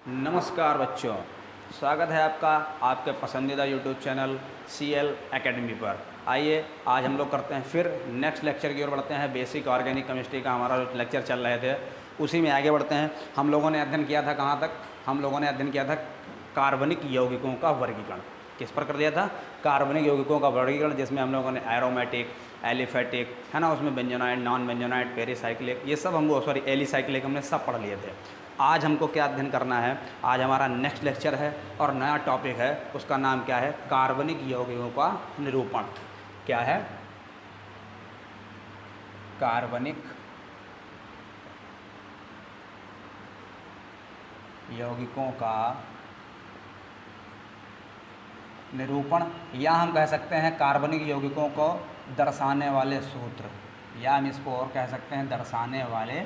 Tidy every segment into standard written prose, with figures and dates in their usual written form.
नमस्कार बच्चों, स्वागत है आपका आपके पसंदीदा यूट्यूब चैनल CL एकेडमी पर। आइए आज हम लोग करते हैं फिर नेक्स्ट लेक्चर की ओर बढ़ते हैं। बेसिक ऑर्गेनिक केमिस्ट्री का हमारा जो लेक्चर चल रहे थे उसी में आगे बढ़ते हैं। हम लोगों ने अध्ययन किया था कहाँ तक? हम लोगों ने अध्ययन किया था कार्बनिक यौगिकों का वर्गीकरण। किस पर कर दिया था? कार्बनिक यौगिकों का वर्गीकरण, जिसमें हम लोगों ने एरोमेटिक, एलिफेटिक है ना, उसमें बेंजोनाइड, नॉन बेंजोनाइड, पेरीसाइक्लिक, ये सब हमको एलिसाइक्लिक हमने सब पढ़ लिए थे। आज हमको क्या अध्ययन करना है? आज हमारा नेक्स्ट लेक्चर है और नया टॉपिक है, उसका नाम क्या है? कार्बनिक यौगिकों का निरूपण। क्या है? कार्बनिक यौगिकों का निरूपण, या हम कह सकते हैं कार्बनिक यौगिकों को दर्शाने वाले सूत्र, या हम इसको और कह सकते हैं दर्शाने वाले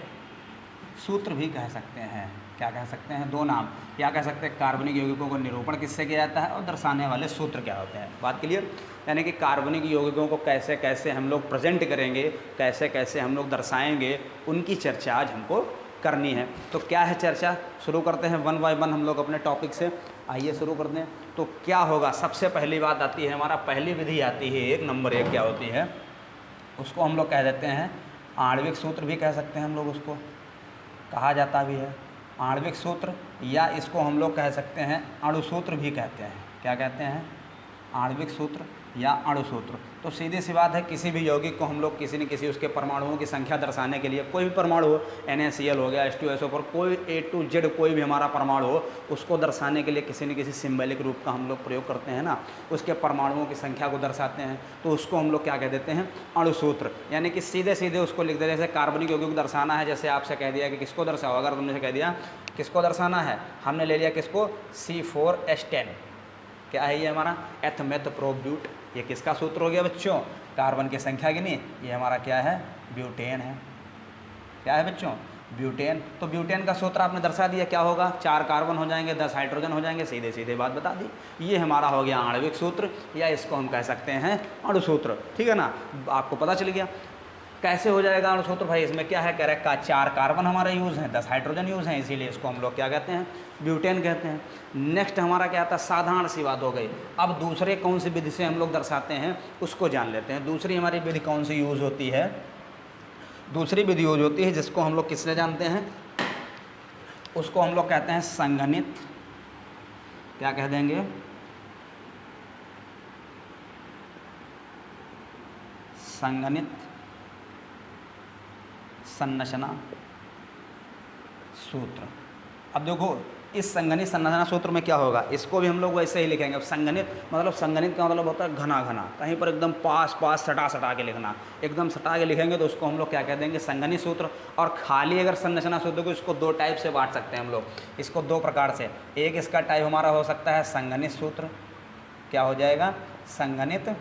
सूत्र भी कह सकते हैं। क्या कह सकते हैं? दो नाम। या कह सकते हैं कार्बनिक यौगिकों को निरूपण किससे किया जाता है और दर्शाने वाले सूत्र क्या होते हैं। बात क्लियर? यानी कि कार्बनिक यौगिकों को कैसे कैसे हम लोग प्रेजेंट करेंगे, कैसे कैसे हम लोग दर्शाएंगे, उनकी चर्चा आज हमको करनी है। तो क्या है चर्चा? शुरू करते हैं वन बाय वन हम लोग अपने टॉपिक से। आइए शुरू करते हैं। तो क्या होगा? सबसे पहली बात आती है हमारा, पहली विधि आती है 1 नंबर 1 क्या होती है? उसको हम लोग कह देते हैं आणविक सूत्र भी कह सकते हैं, हम लोग उसको कहा जाता भी है आणविक सूत्र, या इसको हम लोग कह सकते हैं अणु सूत्र भी कहते हैं। क्या कहते हैं? आणविक सूत्र या अणु सूत्र। तो सीधी सी बात है, किसी भी यौगिक को हम लोग किसी न किसी उसके परमाणुओं की संख्या दर्शाने के लिए, कोई भी परमाणु हो, NaCl हो गया, H2SO पर कोई A to Z कोई भी हमारा परमाणु हो, उसको दर्शाने के लिए किसी न किसी सिंबलिक रूप का हम लोग प्रयोग करते हैं ना, उसके परमाणुओं की संख्या को दर्शाते हैं, तो उसको हम लोग क्या कह देते हैं? अणु सूत्र। यानी कि सीधे सीधे उसको लिख देते हैं। जैसे कार्बनिक यौगिक को दर्शाना है, जैसे आपसे कह दिया कि किसको दर्शाओ, अगर तुमने से कह दिया किसको दर्शाना है, हमने ले लिया किसको? C4H10। क्या है ये हमारा? एथमेथप्रोब्यूट। ये किसका सूत्र हो गया बच्चों? कार्बन की संख्या की नहीं, ये हमारा क्या है? ब्यूटेन है। क्या है बच्चों? ब्यूटेन। तो ब्यूटेन का सूत्र आपने दर्शा दिया, क्या होगा? 4 कार्बन हो जाएंगे, 10 हाइड्रोजन हो जाएंगे, सीधे सीधे बात बता दी। ये हमारा हो गया आणविक सूत्र, या इसको हम कह सकते हैं अणु सूत्र। ठीक है ना? आपको पता चल गया कैसे हो जाएगा अणु सूत्र। भाई इसमें क्या है? कह रहे का 4 कार्बन हमारा यूज़ है, 10 हाइड्रोजन यूज़ है, इसीलिए इसको हम लोग क्या कहते हैं? ब्यूटेन कहते हैं। नेक्स्ट हमारा क्या आता है? साधारण सी बात हो गई। अब दूसरे कौन सी विधि से हम लोग दर्शाते हैं उसको जान लेते हैं। दूसरी हमारी विधि कौन सी यूज़ होती है? दूसरी विधि यूज होती है जिसको हम लोग किससे जानते हैं? उसको हम लोग कहते हैं संगणित। क्या कह देंगे? संगणित संरचना सूत्र। अब देखो, इस संगणित संरचना सूत्र में क्या होगा? इसको भी हम लोग वैसे ही लिखेंगे। संगणित मतलब, संगणित का मतलब होता है घना घना, कहीं पर एकदम पास पास सटा सटा के लिखना। एकदम सटा के लिखेंगे तो उसको हम लोग क्या कह देंगे? संगणित सूत्र। और खाली अगर संरचना सूत्र को, इसको 2 टाइप से बांट सकते हैं हम लोग, इसको 2 प्रकार से। एक इसका टाइप हमारा हो सकता है संगणित सूत्र। क्या हो जाएगा? संगणित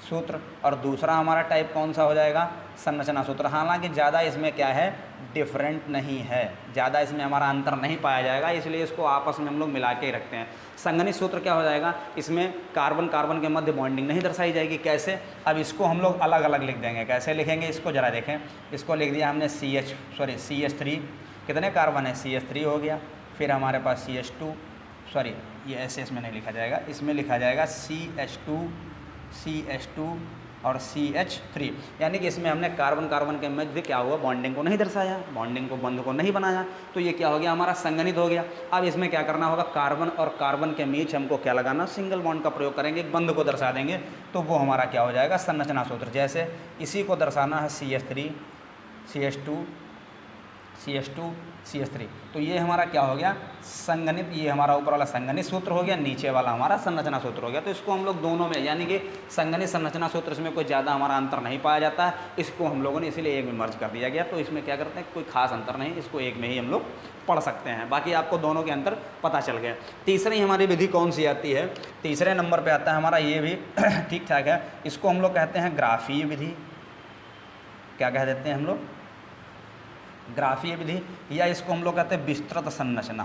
सूत्र। और दूसरा हमारा टाइप कौन सा हो जाएगा? संरचना सूत्र। हालांकि ज़्यादा इसमें क्या है? डिफरेंट नहीं है, ज़्यादा इसमें हमारा अंतर नहीं पाया जाएगा, इसलिए इसको आपस में हम लोग मिला के ही रखते हैं। संगणित सूत्र क्या हो जाएगा? इसमें कार्बन कार्बन के मध्य बॉन्डिंग नहीं दर्शाई जाएगी। कैसे? अब इसको हम लोग अलग अलग लिख देंगे। कैसे लिखेंगे इसको ज़रा देखें। इसको लिख दिया हमने CH3। कितने कार्बन है? CH3 हो गया। फिर हमारे पास CH2, सॉरी ये ऐसे इसमें नहीं लिखा जाएगा, इसमें लिखा जाएगा CH2 और CH3। यानी कि इसमें हमने कार्बन कार्बन के मध्य क्या हुआ? बॉन्डिंग को नहीं दर्शाया, बॉन्डिंग को, बंध को नहीं बनाया, तो ये क्या हो गया? हमारा संगणित हो गया। अब इसमें क्या करना होगा? कार्बन और कार्बन के बीच हमको क्या लगाना? सिंगल बॉन्ड का प्रयोग करेंगे, एक बंध को दर्शा देंगे, तो वो हमारा क्या हो जाएगा? संरचना सूत्र। जैसे इसी को दर्शाना है CH3 CH3, तो ये हमारा क्या हो गया? संगणित। ये हमारा ऊपर वाला संगणित सूत्र हो गया, नीचे वाला हमारा संरचना सूत्र हो गया। तो इसको हम लोग दोनों में, यानी कि संगणित संरचना सूत्र, इसमें कोई ज़्यादा हमारा अंतर नहीं पाया जाता है, इसको हम लोगों ने इसीलिए एक में मर्ज कर दिया गया। तो इसमें क्या करते हैं? कोई खास अंतर नहीं, इसको एक में ही हम लोग पढ़ सकते हैं। बाकी आपको दोनों के अंतर पता चल गए। तीसरी हमारी विधि कौन सी आती है? तीसरे नंबर पर आता है हमारा, ये भी ठीक ठाक है, इसको हम लोग कहते हैं ग्राफीय विधि। क्या कह देते हैं हम लोग? ग्राफीय विधि, या इसको हम लोग कहते हैं विस्तृत संरचना।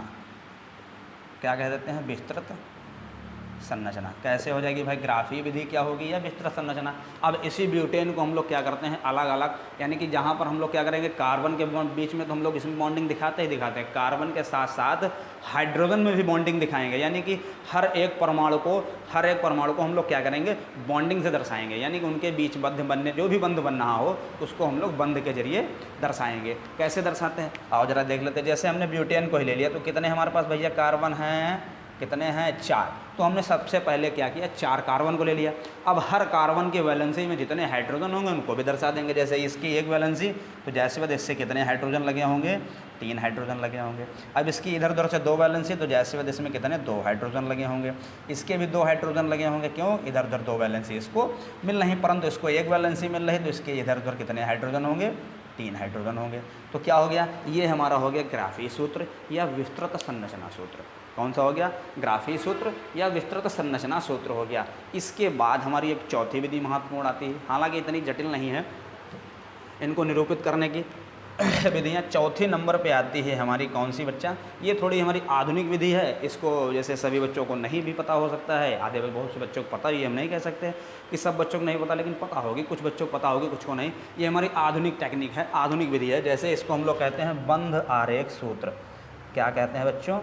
क्या कह देते हैं? विस्तृत संरचना। कैसे हो जाएगी भाई, ग्राफीय विधि क्या होगी या विस्तृत संरचना। अब इसी ब्यूटेन को हम लोग क्या करते हैं अलग अलग, यानी कि जहाँ पर हम लोग क्या करेंगे कार्बन के बीच में तो हम लोग इसमें बॉन्डिंग दिखाते ही दिखाते हैं, कार्बन के साथ साथ हाइड्रोजन में भी बॉन्डिंग दिखाएंगे, यानी कि हर एक परमाणु को हम लोग क्या करेंगे बॉन्डिंग से दर्शाएंगे, यानी कि उनके बीच बंध बनने जो भी बंध बन रहा हो उसको हम लोग बंध के जरिए दर्शाएंगे। कैसे दर्शाते हैं आओ जरा देख लेते हैं। जैसे हमने ब्यूटेन को ही ले लिया तो कितने हमारे पास भैया कार्बन हैं, कितने हैं 4। तो हमने सबसे पहले क्या किया 4 कार्बन को ले लिया। अब हर कार्बन की वैलेंसी में जितने हाइड्रोजन होंगे उनको भी दर्शा देंगे। जैसे इसकी 1 वैलेंसी तो जैसे वैसे इससे कितने हाइड्रोजन लगे होंगे 3 हाइड्रोजन लगे होंगे। अब इसकी इधर उधर से 2 वैलेंसी तो जैसे वैसे इसमें कितने 2 हाइड्रोजन लगे होंगे। इसके भी 2 हाइड्रोजन लगे होंगे, क्यों इधर उधर 2 वैलेंसी इसको मिल रही, परंतु इसको 1 वैलेंसी मिल रही तो इसके इधर उधर कितने हाइड्रोजन होंगे 3 हाइड्रोजन होंगे। तो क्या हो गया, ये हमारा हो गया ग्राफीय सूत्र या विस्तृत संरचना सूत्र। कौन सा हो गया, ग्राफीय सूत्र या विस्तृत संरचना सूत्र हो गया। इसके बाद हमारी एक चौथी विधि महत्वपूर्ण आती है, हालांकि इतनी जटिल नहीं है इनको निरूपित करने की विधियाँ। चौथे नंबर पे आती है हमारी कौन सी बच्चा, ये थोड़ी हमारी आधुनिक विधि है। इसको जैसे सभी बच्चों को नहीं भी पता हो सकता है, आधे बहुत से बच्चों को पता ही, हम नहीं कह सकते कि सब बच्चों को नहीं पता, लेकिन पता होगी, कुछ बच्चों को पता होगी कुछ को नहीं। ये हमारी आधुनिक टेक्निक है, आधुनिक विधि है। जैसे इसको हम लोग कहते हैं बंध आरेख सूत्र। क्या कहते हैं बच्चों,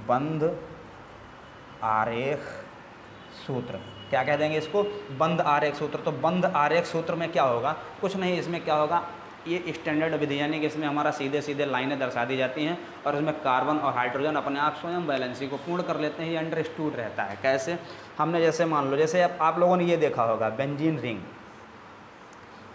बंध आरेख सूत्र। क्या कह देंगे इसको, बंध आरेख सूत्र। तो बंध आरेख सूत्र में क्या होगा, कुछ नहीं, इसमें क्या होगा, ये स्टैंडर्ड विधि यानी कि इसमें हमारा सीधे सीधे लाइनें दर्शा दी जाती हैं और इसमें कार्बन और हाइड्रोजन अपने आप स्वयं बैलेंसी को पूर्ण कर लेते हैं। ये अंडरस्टूड रहता है। कैसे, हमने जैसे मान लो, जैसे आप लोगों ने ये देखा होगा बेंजीन रिंग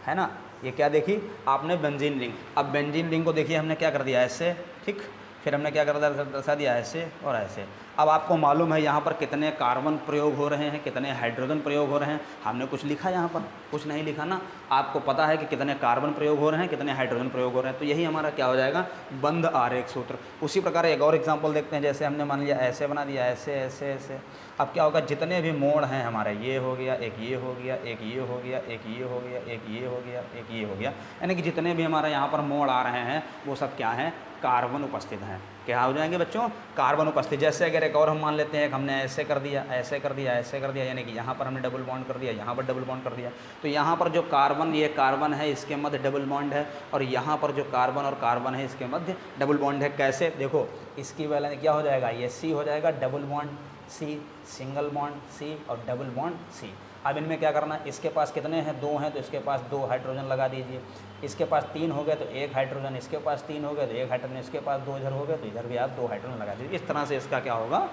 है ना, ये क्या देखी आपने बेंजीन रिंग। अब बेंजीन रिंग को देखिए हमने क्या कर दिया ऐसे, ठीक, फिर हमने क्या कर दर्शा दिया ऐसे और ऐसे। अब आपको मालूम है यहाँ पर कितने कार्बन प्रयोग हो रहे हैं, कितने हाइड्रोजन प्रयोग हो रहे हैं। हमने कुछ लिखा यहाँ पर, कुछ नहीं लिखा ना। आपको पता है कि कितने कार्बन प्रयोग हो रहे हैं, कितने हाइड्रोजन प्रयोग हो रहे हैं। तो यही हमारा क्या हो जाएगा, बंध आरेख सूत्र। उसी प्रकार एक और एग्जाम्पल देखते हैं। जैसे हमने मान लिया ऐसे बना दिया, ऐसे ऐसे ऐसे। अब क्या होगा, जितने भी मोड़ हैं हमारे, ये हो गया, एक ये हो गया, एक ये हो गया, एक ये हो गया, एक ये हो गया, एक ये हो गया, यानी कि जितने भी हमारे यहाँ पर मोड़ आ रहे हैं वो सब क्या हैं, कार्बन उपस्थित हैं। क्या हो जाएंगे बच्चों, कार्बन उपस्थित। जैसे अगर एक और हम मान लेते हैं कि हमने ऐसे कर दिया, ऐसे कर दिया, ऐसे कर दिया, यानी कि यहाँ पर हमने डबल बॉन्ड कर दिया, यहाँ पर डबल बॉन्ड कर दिया। तो यहाँ पर जो कार्बन, ये कार्बन है, इसके मध्य डबल बॉन्ड है, और यहाँ पर जो कार्बन और कार्बन है इसके मध्य डबल बॉन्ड है। कैसे, देखो इसकी वैलेंसी क्या हो जाएगा, ये सी हो जाएगा, double bond C, single bond C और डबल बॉन्ड सी। अब इनमें क्या करना है, इसके पास कितने हैं, 2 हैं तो इसके पास 2 हाइड्रोजन लगा दीजिए। इसके पास 3 हो गए तो 1 हाइड्रोजन, इसके पास 3 हो गए तो 1 हाइड्रोजन, इसके पास 2 इधर हो गए तो इधर भी आप 2 हाइड्रोजन लगा दीजिए। इस तरह से इसका क्या होगा,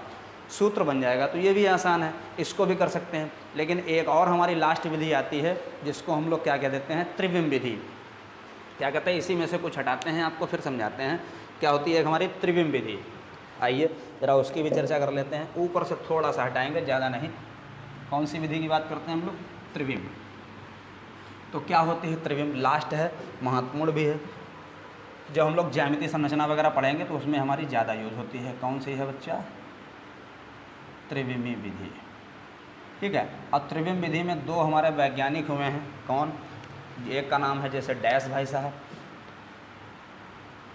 सूत्र बन जाएगा। तो ये भी आसान है, इसको भी कर सकते हैं। लेकिन एक और हमारी लास्ट विधि आती है जिसको हम लोग क्या कह देते हैं, त्रिविम विधि। क्या कहते हैं, इसी में से कुछ हटाते हैं, आपको फिर समझाते हैं क्या होती है हमारी त्रिविम विधि। आइए ज़रा उसकी भी चर्चा कर लेते हैं। ऊपर से थोड़ा सा हटाएंगे, ज़्यादा नहीं। कौन सी विधि की बात करते हैं हम लोग, त्रिविम। तो क्या होती है त्रिविम, लास्ट है, महत्वपूर्ण भी है। जब हम लोग ज्यामितीय संरचना वगैरह पढ़ेंगे तो उसमें हमारी ज़्यादा यूज़ होती है। कौन सी है बच्चा, त्रिविमी विधि, ठीक है। और त्रिविम विधि में 2 हमारे वैज्ञानिक हुए हैं। कौन, एक का नाम है जैसे डैश भाई साहब,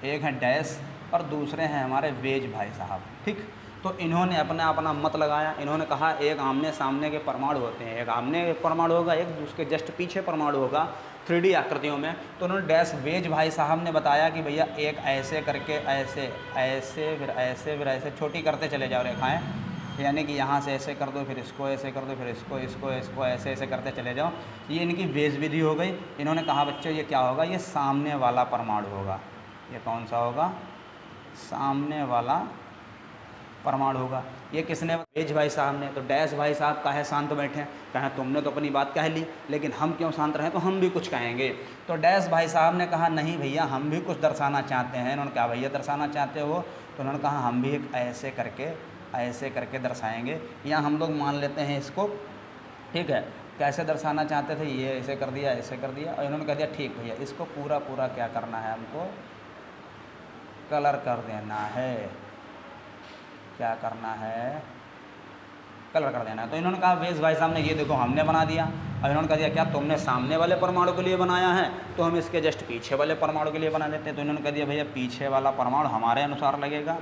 एक है डैश, और दूसरे हैं हमारे वेज भाई साहब, ठीक। तो इन्होंने अपना मत लगाया। इन्होंने कहा एक आमने सामने के परमाणु होते हैं, एक आमने परमाणु होगा, एक उसके जस्ट पीछे परमाणु होगा 3D आकृतियों में। तो उन्होंने डैश वेज भाई साहब ने बताया कि भैया एक ऐसे करके ऐसे ऐसे फिर ऐसे फिर ऐसे छोटी करते चले जाओ रेखाएं, यानी कि यहाँ से ऐसे कर दो, फिर इसको ऐसे कर दो, फिर इसको इसको इसको ऐसे ऐसे करते चले जाओ। ये इनकी वेज विधि हो गई। इन्होंने कहा बच्चों ये क्या होगा, ये सामने वाला परमाणु होगा। ये कौन सा होगा, सामने वाला परमाणु होगा। ये किसने, वेज भाई साहब ने। तो डैश भाई साहब काहे शांत बैठे, कहें तुमने तो अपनी बात कह ली, लेकिन हम क्यों शांत रहें, तो हम भी कुछ कहेंगे। तो डैश भाई साहब ने कहा नहीं भैया हम भी कुछ दर्शाना चाहते हैं। उन्होंने कहा भैया दर्शाना चाहते हो, तो उन्होंने कहा हम भी एक ऐसे करके दर्शाएँगे, या हम लोग मान लेते हैं इसको, ठीक है। कैसे दर्शाना चाहते थे, ये ऐसे कर दिया, ऐसे कर दिया, और इन्होंने कह दिया ठीक भैया इसको पूरा पूरा क्या करना है, हमको कलर कर देना है। क्या करना है, कलर कर देना है। तो इन्होंने कहा वेज भाई साहब ने ये देखो हमने बना दिया। अब इन्होंने कह दिया क्या तुमने सामने वाले परमाणु के लिए बनाया है, तो हम इसके जस्ट पीछे वाले परमाणु के लिए बना देते हैं। तो इन्होंने कह दिया भैया पीछे वाला परमाणु हमारे अनुसार लगेगा,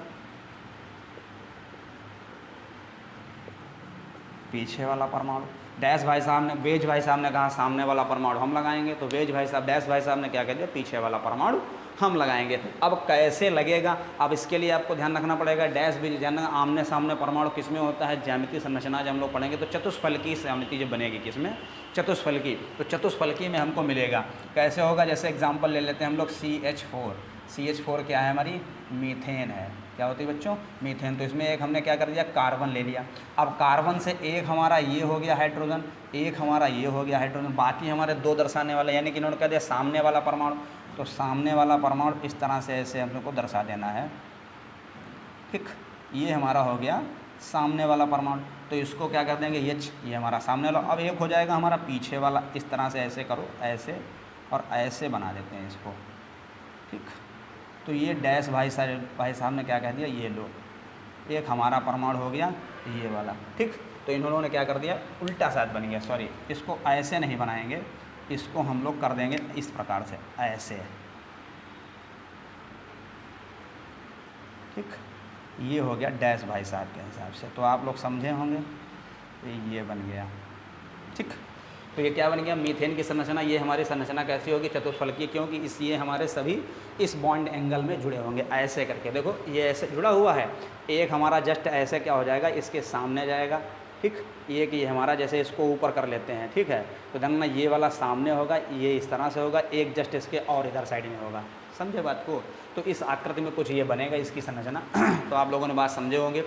पीछे वाला परमाणु। डैश भाई साहब ने, वेज भाई साहब ने कहा सामने वाला परमाणु हम लगाएंगे, तो वेज भाई साहब, डैश भाई साहब ने क्या कह दिया, पीछे वाला परमाणु हम लगाएंगे। अब कैसे लगेगा, अब इसके लिए आपको ध्यान रखना पड़ेगा। डैश भी ध्यान रखना, आमने सामने परमाणु किस में होता है, ज्यामितीय संरचना जब हम लोग पढ़ेंगे तो चतुष्फलकी ज्यामिति जब बनेगी, किसमें, चतुष्फलकी। तो चतुष्फलकी में हमको मिलेगा, कैसे होगा, जैसे एग्जाम्पल ले लेते हैं हम लोग CH4। CH4 क्या है, हमारी मीथेन है। क्या होती है बच्चों, मीथेन। तो इसमें एक हमने क्या कर दिया, कार्बन ले लिया। अब कार्बन से एक हमारा ये हो गया हाइड्रोजन, एक हमारा ये हो गया हाइड्रोजन, बाकी हमारे दो दर्शाने वाले, यानी कि इन्होंने कह दिया सामने वाला परमाणु। तो सामने वाला परमाणु इस तरह से ऐसे हम लोग को दर्शा देना है, ठीक। ये हमारा हो गया सामने वाला परमाणु, तो इसको क्या कर देंगे, H, ये हमारा सामने वाला। अब एक हो जाएगा हमारा पीछे वाला, इस तरह से ऐसे करो, ऐसे और ऐसे बना देते हैं इसको, ठीक। तो ये डैश भाई साहब ने क्या कह दिया, ये लो, एक हमारा परमाणु हो गया ये वाला, ठीक। तो इन्होंने ने क्या कर दिया, उल्टा शायद बन गया, सॉरी, इसको ऐसे नहीं बनाएंगे, इसको हम लोग कर देंगे इस प्रकार से, ऐसे, ठीक। ये हो गया डैश भाई साहब के हिसाब से, तो आप लोग समझे होंगे, तो ये बन गया, ठीक। तो ये क्या बन गया, मीथेन की संरचना। ये हमारी संरचना कैसी होगी, चतुष्फलकीय, क्योंकि ये हमारे सभी इस बॉन्ड एंगल में जुड़े होंगे, ऐसे करके। देखो ये ऐसे जुड़ा हुआ है, एक हमारा जस्ट ऐसे क्या हो जाएगा, इसके सामने जाएगा, ठीक। ये कि ये हमारा जैसे इसको ऊपर कर लेते हैं, ठीक है। तो ध्यान, ये वाला सामने होगा, ये इस तरह से होगा, एक जस्ट इसके और इधर साइड में होगा, समझे बात को। तो इस आकृति में कुछ ये बनेगा इसकी संरचना। तो आप लोगों ने बात समझे होंगे।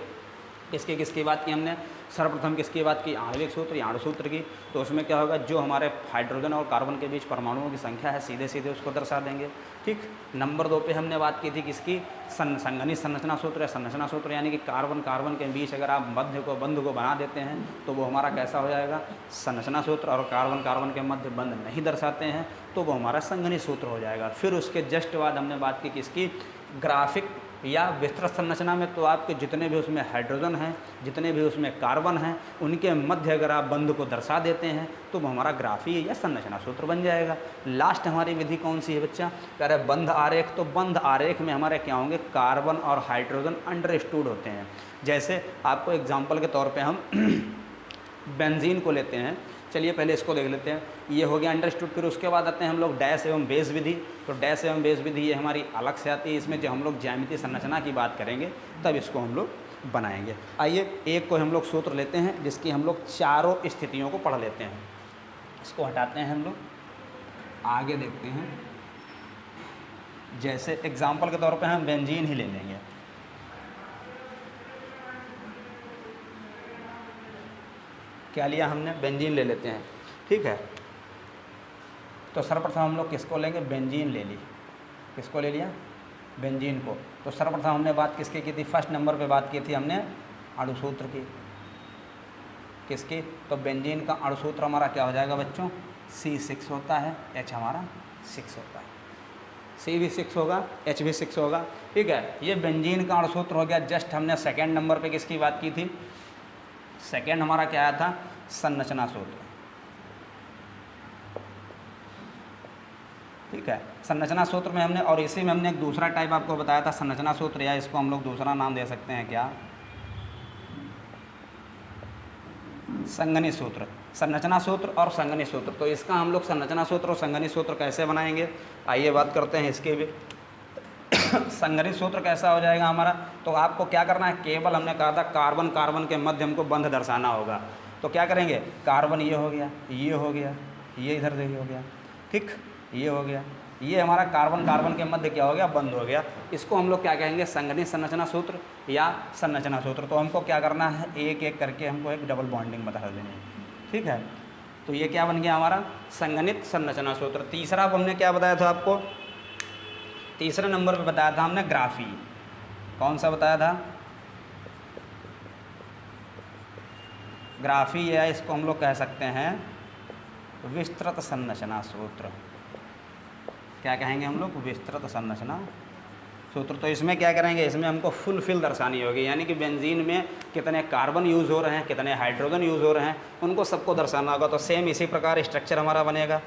किसकी बात की हमने, सर्वप्रथम किसकी बात की, आणविक सूत्र या अणु सूत्र की। तो उसमें क्या होगा, जो हमारे हाइड्रोजन और कार्बन के बीच परमाणुओं की संख्या है, सीधे सीधे उसको दर्शा देंगे, ठीक। नंबर 2 पे हमने बात की थी किसकी, संगणित संरचना सूत्र या संरचना सूत्र, यानी कि कार्बन के बीच अगर आप बंध को बना देते हैं तो वो हमारा कैसा हो जाएगा, संरचना सूत्र। और कार्बन के मध्य बंध नहीं दर्शाते हैं तो वो हमारा संगणित सूत्र हो जाएगा। फिर उसके जस्ट बाद हमने बात की किसकी, ग्राफिक या विस्तृत संरचना में। तो आपके जितने भी उसमें हाइड्रोजन हैं, जितने भी उसमें कार्बन हैं, उनके मध्य अगर आप बंध को दर्शा देते हैं तो वो हमारा ग्राफीय या संरचना सूत्र बन जाएगा। लास्ट हमारी विधि कौन सी है बच्चा, कह रहे बंध आरेख। तो बंध आरेख में हमारे क्या होंगे, कार्बन और हाइड्रोजन अंडरस्टूड होते हैं। जैसे आपको एग्जाम्पल के तौर पर हम बेंजीन को लेते हैं, चलिए पहले इसको देख लेते हैं। ये हो गया अंडरस्टूड। फिर उसके बाद आते हैं हम लोग डैश एवं बेस विधि। तो डैश एवं बेस विधि ये हमारी अलग से आती है। इसमें जब हम लोग ज्यामितीय संरचना की बात करेंगे तब इसको हम लोग बनाएंगे। आइए एक को हम लोग सूत्र लेते हैं जिसकी हम लोग चारों स्थितियों को पढ़ लेते हैं। इसको हटाते हैं हम लोग, आगे देखते हैं। जैसे एग्जाम्पल के तौर पर हम बेंजीन ही ले लेंगे। क्या लिया हमने, बेंजीन ले लेते हैं, ठीक है। तो सर्वप्रथम हम लोग किसको लेंगे, बेंजीन ले ली। किसको ले लिया, बेंजीन को। तो सर्वप्रथम हमने बात किसकी की थी, फर्स्ट नंबर पे बात की थी हमने अणुसूत्र की। किसकी, तो बेंजीन का अणुसूत्र हमारा क्या हो जाएगा बच्चों, C6 होता है, H हमारा 6 होता है। C भी 6 होगा, H भी 6 होगा, ठीक है। ये बेंजीन का अणुसूत्र हो गया। जस्ट हमने सेकेंड नंबर पे किसकी बात की थी, सेकेंड हमारा क्या आया था, संरचना सूत्र, ठीक है। संरचना सूत्र में हमने, और इसी में हमने एक दूसरा टाइप आपको बताया था संरचना सूत्र, या इसको हम लोग दूसरा नाम दे सकते हैं क्या, संगणित सूत्र। संरचना सूत्र और संगणित सूत्र। तो इसका हम लोग संरचना सूत्र और संगणित सूत्र कैसे बनाएंगे, आइए बात करते हैं इसके भी। संगणित सूत्र कैसा हो जाएगा हमारा, तो आपको क्या करना है, केवल हमने कहा था कार्बन के मध्य हमको बंध दर्शाना होगा। तो क्या करेंगे, कार्बन ये हो गया, ये हो गया, ये इधर देखिए हो गया, ठीक, ये हो गया, ये हमारा कार्बन के मध्य क्या हो गया, बंध हो गया। इसको हम लोग क्या कहेंगे, संगणित संरचना सूत्र या संरचना सूत्र। तो हमको क्या करना है, एक एक करके हमको एक डबल बॉन्डिंग बता देनी है, ठीक है। तो ये क्या बन गया हमारा, संगणित संरचना सूत्र। तीसरा हमने क्या बताया था आपको, तीसरे नंबर पे बताया था हमने ग्राफी। कौन सा बताया था, ग्राफी, या इसको हम लोग कह सकते हैं विस्तृत संरचना सूत्र। क्या कहेंगे हम लोग, विस्तृत संरचना सूत्र। तो इसमें क्या करेंगे, इसमें हमको फुलफिल दर्शानी होगी, यानी कि बेंजीन में कितने कार्बन यूज़ हो रहे हैं, कितने हाइड्रोजन यूज़ हो रहे हैं, उनको सबको दर्शाना होगा। तो सेम इसी प्रकार स्ट्रक्चर हमारा बनेगा।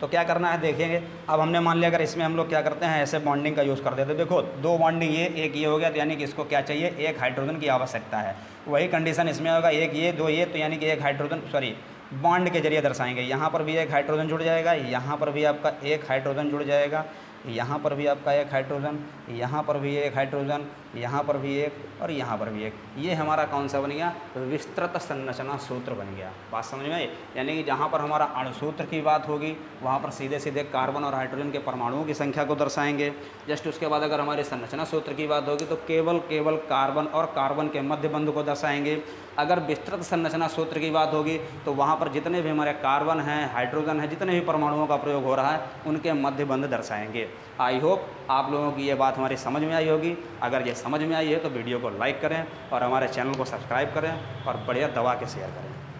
तो क्या करना है देखेंगे। अब हमने मान लिया अगर इसमें हम लोग क्या करते हैं ऐसे बॉन्डिंग का यूज़ कर देते हैं। देखो 2 बॉन्डिंग ये, एक ये हो गया, तो यानी कि इसको क्या चाहिए, एक हाइड्रोजन की आवश्यकता है। वही कंडीशन इसमें होगा, एक ये 2 ये, तो यानी कि एक हाइड्रोजन सॉरी बॉन्ड के जरिए दर्शाएंगे। यहाँ पर भी एक हाइड्रोजन जुड़ जाएगा, यहाँ पर भी आपका एक हाइड्रोजन जुड़ जाएगा, यहाँ पर भी आपका एक हाइड्रोजन, यहाँ पर भी एक हाइड्रोजन, यहाँ पर भी एक और यहाँ पर भी एक। ये हमारा कौन सा बन गया, विस्तृत संरचना सूत्र बन गया। बात समझ में आई। यानी कि जहाँ पर हमारा अणुसूत्र की बात होगी वहाँ पर सीधे सीधे कार्बन और हाइड्रोजन के परमाणुओं की संख्या को दर्शाएंगे। जस्ट उसके बाद अगर हमारे संरचना सूत्र की बात होगी तो केवल कार्बन और कार्बन के मध्य बंधु को दर्शाएंगे। अगर विस्तृत संरचना सूत्र की बात होगी तो वहाँ पर जितने भी हमारे कार्बन हैं, हाइड्रोजन है, जितने भी परमाणुओं का प्रयोग हो रहा है उनके मध्य बंध दर्शाएंगे। आई होप आप लोगों की ये बात हमारी समझ में आई होगी। अगर ये समझ में आई है तो वीडियो को लाइक करें और हमारे चैनल को सब्सक्राइब करें और बढ़िया दबा के शेयर करें।